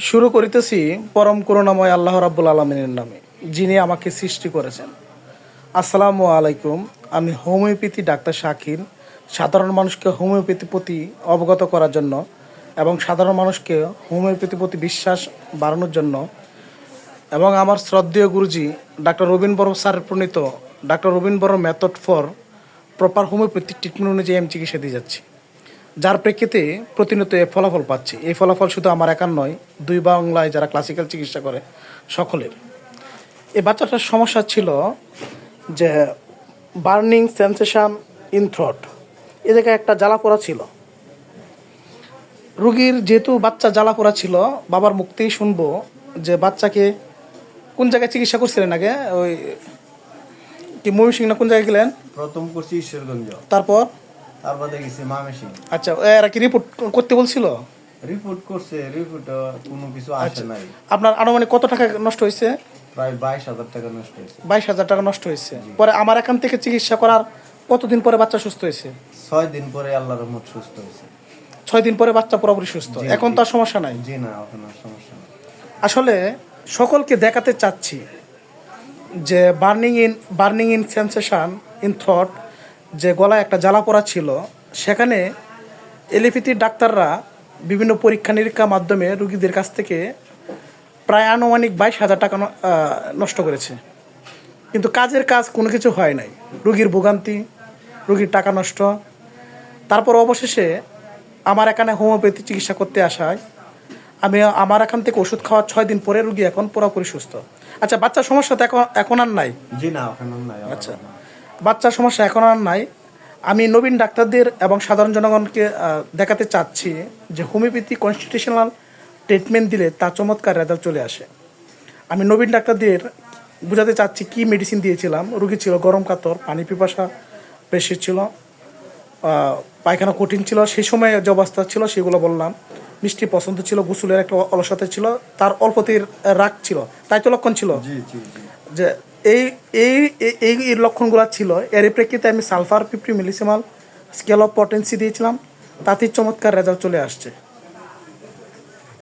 শুরু করিতেছি পরম করুণাময় আল্লাহ রাব্বুল আলামিনের নামে, যিনি আমাকে সৃষ্টি করেছেন। আসসালামু আলাইকুম। আমি হোমিওপ্যাথি ডাক্তার শাকির। সাধারণ মানুষকে হোমিওপ্যাথি প্রতি অবগত করার জন্য এবং সাধারণ মানুষকে হোমিওপ্যাথি প্রতি বিশ্বাস বাড়ানোর জন্য এবং আমার শ্রদ্ধেয় গুরুজি ডাক্তার রবীন বড় স্যারের প্রণীত ডাক্তার রবীন বড় method for proper homeopathy treatment অনুযায়ী আমি চিকিৎসা দিয়ে যাচ্ছি, যার প্রেক্ষিতে প্রতিনিয়ত এ ফলাফল পাচ্ছি। এই ফলাফল শুধু আমার একার নয়, দুই বাংলায় যারা ক্লাসিক্যাল চিকিৎসা করে সকলের। এই বাচ্চাটার সমস্যা ছিল যে বার্নিং সেন্সেশন ইন থ্রট, এ জায়গায় একটা জ্বালা পোড়া ছিল। রুগীর যেহেতু বাচ্চা জ্বালা পোড়া ছিল, বাবার মুখ থেকেই শুনবো যে বাচ্চাকে কোন জায়গায় চিকিৎসা করছিলেন আগে, ওই কি ময়মনসিংহ না কোন জায়গায় গেলেন? প্রথম করছি ঈশ্বরগঞ্জ, তারপর দেখেছি ময়মনসিংহ। আচ্ছা, এরা কি রিপোর্ট করতে বলছিল? রিপোর্ট করছে, রিপোর্ট কোনো কিছু আসে নাই। আপনার আনুমানিক কত টাকা নষ্ট হয়েছে? প্রায় 22,000 টাকা নষ্ট হয়েছে। 22,000 টাকা নষ্ট হয়েছে। পরে আমার এখান থেকে চিকিৎসা করার কতদিন পরে বাচ্চা সুস্থ হয়েছে? 6 দিন পরে আল্লাহর রহমত সুস্থ হয়েছে। 6 দিন পরে বাচ্চা পুরোপুরি সুস্থ। এখন তো আর সমস্যা নাই। জি না, এখন আর সমস্যা নেই। আসলে সকলকে দেখাতে চাচ্ছি যে burning in sensation in through, যে গলায় একটা জ্বালা পোড়া ছিল, সেখানে এলোপ্যাথির ডাক্তাররা বিভিন্ন পরীক্ষা নিরীক্ষার মাধ্যমে রুগীদের কাছ থেকে প্রায় আনুমানিক 22,000 টাকা নষ্ট করেছে, কিন্তু কাজের কাজ কোনো কিছু হয় নাই। রুগীর ভোগান্তি, রুগীর টাকা নষ্ট। তারপর অবশেষে আমার এখানে হোমিওপ্যাথি চিকিৎসা করতে আসায় আমি আমার এখান থেকে ওষুধ খাওয়ার 6 দিন পরে রুগী এখন পুরোপুরি সুস্থ। আচ্ছা, বাচ্চার সমস্যা তো এখন আর নাই? জি না, এখন আর নাই। আচ্ছা, বাচ্চার সমস্যা এখন আর নাই। আমি নবীন ডাক্তারদের এবং সাধারণ জনগণকে দেখাতে চাচ্ছি যে হোমিওপ্যাথি কনস্টিটিউশনাল ট্রিটমেন্ট দিলে তা চমৎকার রেজাল্ট চলে আসে। আমি নবীন ডাক্তারদের বোঝাতে চাচ্ছি কি মেডিসিন দিয়েছিলাম। রুগী ছিল গরম কাতর, পানি পিপাসা বেশি ছিল, পায়খানা কঠিন ছিল, সেই সময় যে অবস্থা ছিল সেগুলো বললাম। মিষ্টি পছন্দ ছিল, গোসলের একটা অলসতা ছিল, তার অল্পতির রাগ ছিল, তাই তো লক্ষণ ছিল যে এই এই এই এই লক্ষণগুলো ছিল। এর প্রেক্ষিতে আমি sulphur 50 millesimal scale of potency দিয়েছিলাম, তাতেই চমৎকার রেজাল্ট চলে আসছে।